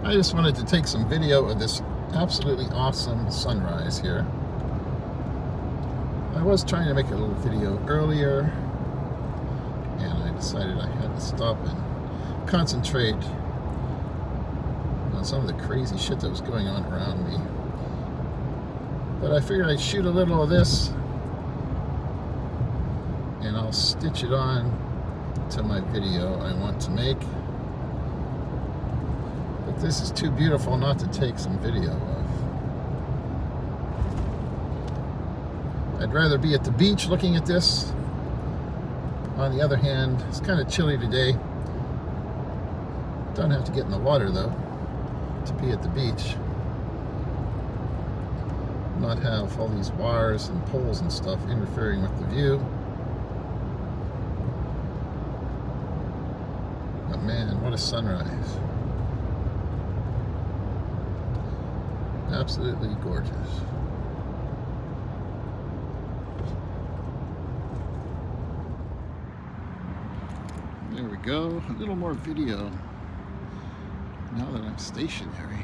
I just wanted to take some video of this absolutely awesome sunrise here. I was trying to make a little video earlier, and I decided I had to stop and concentrate on some of the crazy shit that was going on around me. But I figured I'd shoot a little of this, and I'll stitch it on to my video I want to make. But this is too beautiful not to take some video of. I'd rather be at the beach looking at this. On the other hand, it's kind of chilly today. Don't have to get in the water though to be at the beach. Not have all these wires and poles and stuff interfering with the view. But man, what a sunrise. Absolutely gorgeous. There we go. A little more video now that I'm stationary.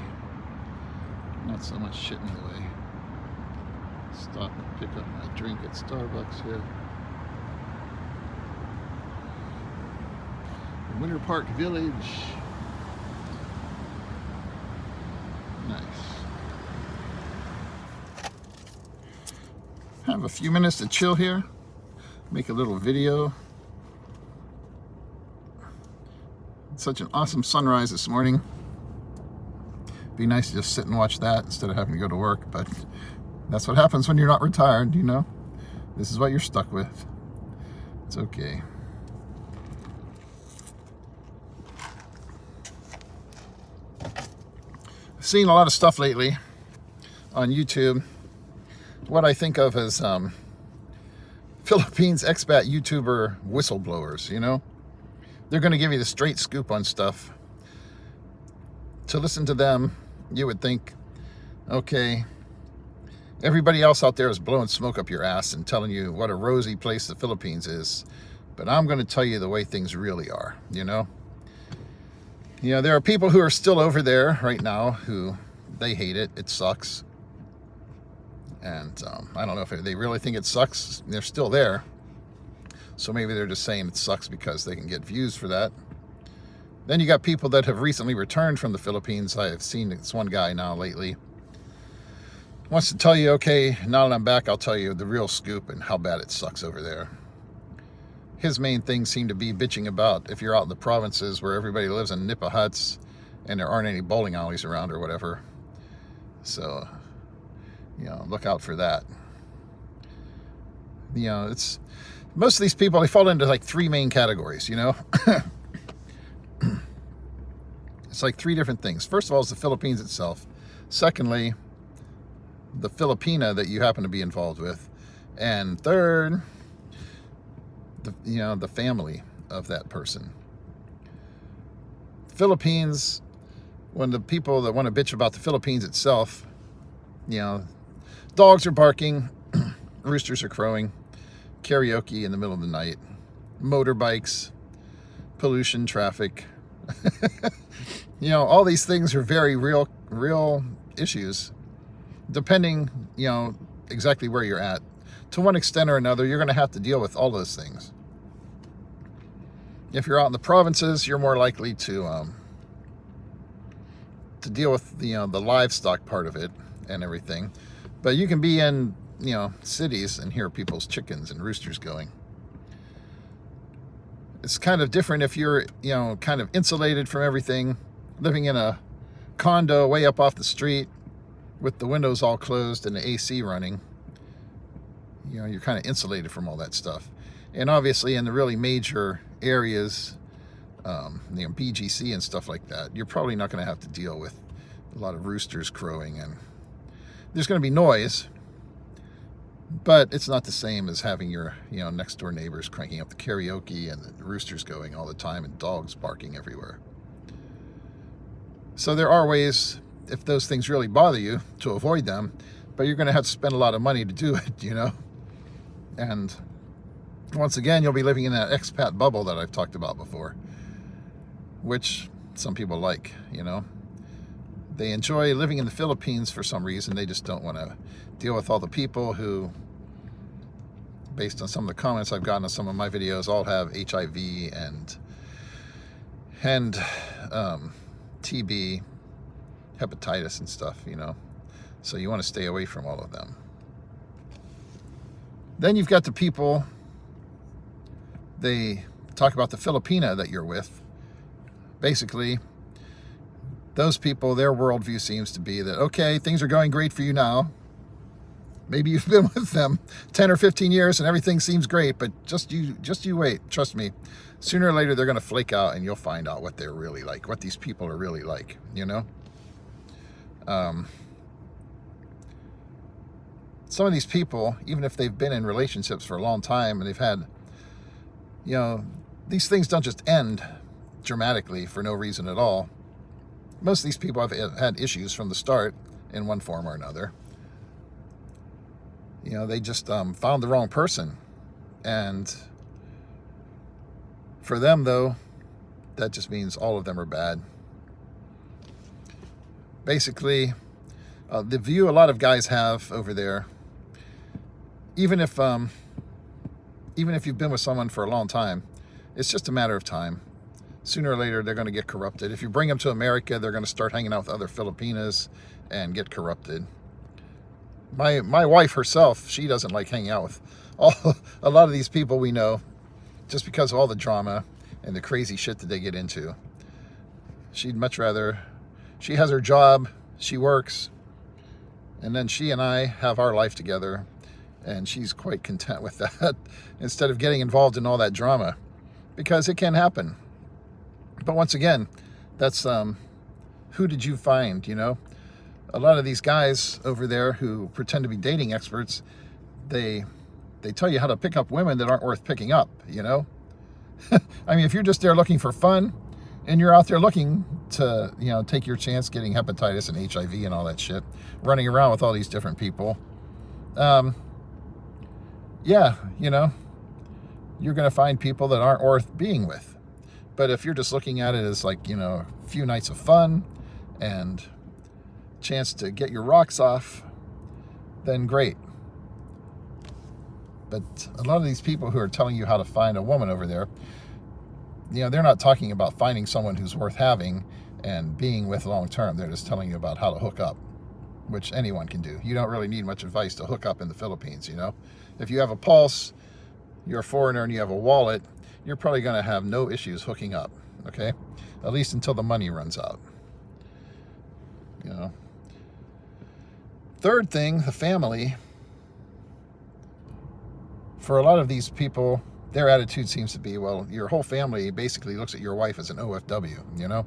Not so much shit in the way. Stop and pick up my drink at Starbucks here. Winter Park Village. Nice. Have a few minutes to chill here. Make a little video. It's such an awesome sunrise this morning. Be nice to just sit and watch that instead of having to go to work, but that's what happens when you're not retired, you know? This is what you're stuck with. It's okay. I've seen a lot of stuff lately on YouTube. What I think of as Philippines expat YouTuber whistleblowers, you know? They're going to give you the straight scoop on stuff. To listen to them, you would think, okay, everybody else out there is blowing smoke up your ass and telling you what a rosy place the Philippines is. But I'm going to tell you the way things really are, you know? You know, there are people who are still over there right now who, they hate it. It sucks. And I don't know if they really think it sucks. They're still there. So maybe they're just saying it sucks because they can get views for that. Then you got people that have recently returned from the Philippines. I have seen this one guy now lately. Wants to tell you, okay, now that I'm back, I'll tell you the real scoop and how bad it sucks over there. His main things seem to be bitching about if you're out in the provinces where everybody lives in nipa huts and there aren't any bowling alleys around or whatever. So, you know, look out for that. You know, it's most of these people, they fall into like three main categories, you know? It's like three different things. First of all, it's the Philippines itself. Secondly, the Filipina that you happen to be involved with. And third, the family of that person. Philippines, when the people that want to bitch about the Philippines itself, you know, dogs are barking, roosters are crowing, karaoke in the middle of the night, motorbikes, pollution, traffic. You know, all these things are very real issues, depending, you know, exactly where you're at. To one extent or another, you're going to have to deal with all those things. If you're out in the provinces, you're more likely to deal with the livestock part of it and everything. But you can be in, you know, cities and hear people's chickens and roosters going. It's kind of different if you're, you know, kind of insulated from everything, living in a condo way up off the street with the windows all closed and the AC running. You know, you're kind of insulated from all that stuff. And obviously in the really major areas, you know, BGC and stuff like that, you're probably not going to have to deal with a lot of roosters crowing, and there's going to be noise, but it's not the same as having your, you know, next door neighbors cranking up the karaoke and the roosters going all the time and dogs barking everywhere. So there are ways, if those things really bother you, to avoid them, but you're going to have to spend a lot of money to do it, you know? And once again, you'll be living in that expat bubble that I've talked about before, which some people like, you know? They enjoy living in the Philippines for some reason. They just don't want to deal with all the people who, based on some of the comments I've gotten on some of my videos, all have HIV and TB, hepatitis and stuff, you know. So you want to stay away from all of them. Then you've got the people, they talk about the Filipina that you're with. Basically, those people, their worldview seems to be that, okay, things are going great for you now. Maybe you've been with them 10 or 15 years and everything seems great, but just you wait. Trust me, sooner or later they're going to flake out and you'll find out what they're really like, what these people are really like, you know? Some of these people, even if they've been in relationships for a long time and they've had, you know, these things don't just end dramatically for no reason at all. Most of these people have had issues from the start in one form or another. You know, they just found the wrong person. And for them, though, that just means all of them are bad. Basically, the view a lot of guys have over there, even if you've been with someone for a long time, it's just a matter of time. Sooner or later, they're going to get corrupted. If you bring them to America, they're going to start hanging out with other Filipinas and get corrupted. My wife herself, she doesn't like hanging out with a lot of these people we know, just because of all the drama and the crazy shit that they get into. She'd much rather, she has her job, she works, and then she and I have our life together, and she's quite content with that instead of getting involved in all that drama, because it can happen. But once again, that's who did you find, you know? A lot of these guys over there who pretend to be dating experts, they tell you how to pick up women that aren't worth picking up, you know? I mean, if you're just there looking for fun and you're out there looking to, you know, take your chance getting hepatitis and HIV and all that shit, running around with all these different people, yeah, you know, you're going to find people that aren't worth being with. But if you're just looking at it as like, you know, a few nights of fun and chance to get your rocks off, then great. But a lot of these people who are telling you how to find a woman over there, you know, they're not talking about finding someone who's worth having and being with long term. They're just telling you about how to hook up, which anyone can do. You don't really need much advice to hook up in the Philippines, you know. If you have a pulse, you're a foreigner and you have a wallet, you're probably going to have no issues hooking up, okay? At least until the money runs out, you know. Third thing, the family. For a lot of these people, their attitude seems to be, well, your whole family basically looks at your wife as an OFW, you know?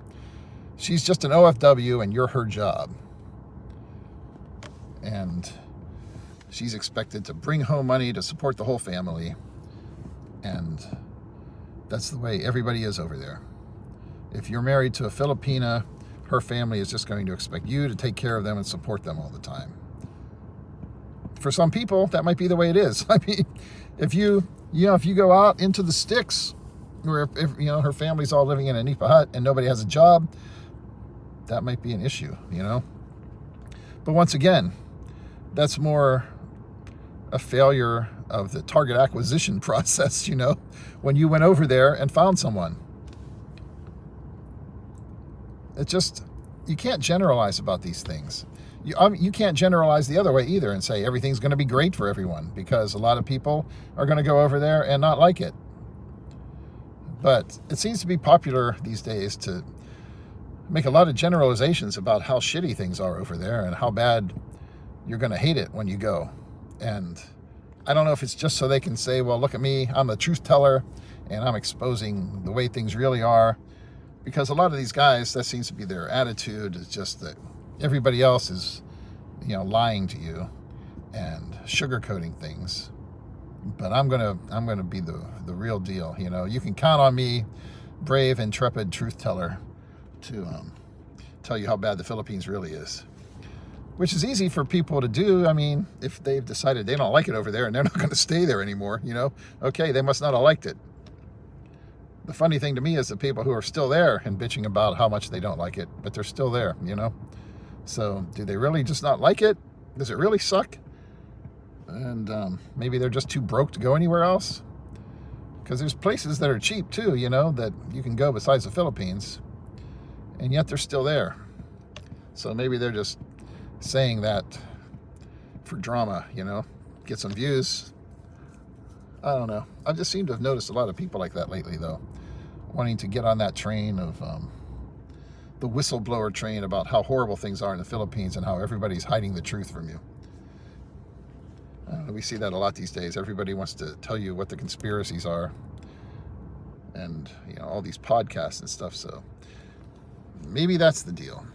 She's just an OFW and you're her job. And she's expected to bring home money to support the whole family. And that's the way everybody is over there. If you're married to a Filipina, her family is just going to expect you to take care of them and support them all the time. For some people, that might be the way it is. I mean, if you go out into the sticks, where if you know her family's all living in a nipa hut and nobody has a job, that might be an issue, you know. But once again, that's more a failure of the target acquisition process, you know, when you went over there and found someone. It just, you can't generalize about these things. You can't generalize the other way either and say everything's going to be great for everyone, because a lot of people are going to go over there and not like it. But it seems to be popular these days to make a lot of generalizations about how shitty things are over there and how bad you're going to hate it when you go. And I don't know if it's just so they can say, well, look at me, I'm the truth teller and I'm exposing the way things really are. Because a lot of these guys, that seems to be their attitude, is just that everybody else is, you know, lying to you and sugarcoating things. But I'm gonna be the real deal. You know, you can count on me, brave, intrepid truth teller, to tell you how bad the Philippines really is. Which is easy for people to do. I mean, if they've decided they don't like it over there and they're not going to stay there anymore, you know, okay, they must not have liked it. The funny thing to me is the people who are still there and bitching about how much they don't like it, but they're still there, you know. So do they really just not like it? Does it really suck? And maybe they're just too broke to go anywhere else? Because there's places that are cheap too, you know, that you can go besides the Philippines, and yet they're still there. So maybe they're just saying that for drama, you know, get some views. I don't know. I just seem to have noticed a lot of people like that lately, though, wanting to get on that train of the whistleblower train about how horrible things are in the Philippines and how everybody's hiding the truth from you. We see that a lot these days. Everybody wants to tell you what the conspiracies are, and you know, all these podcasts and stuff. So maybe that's the deal.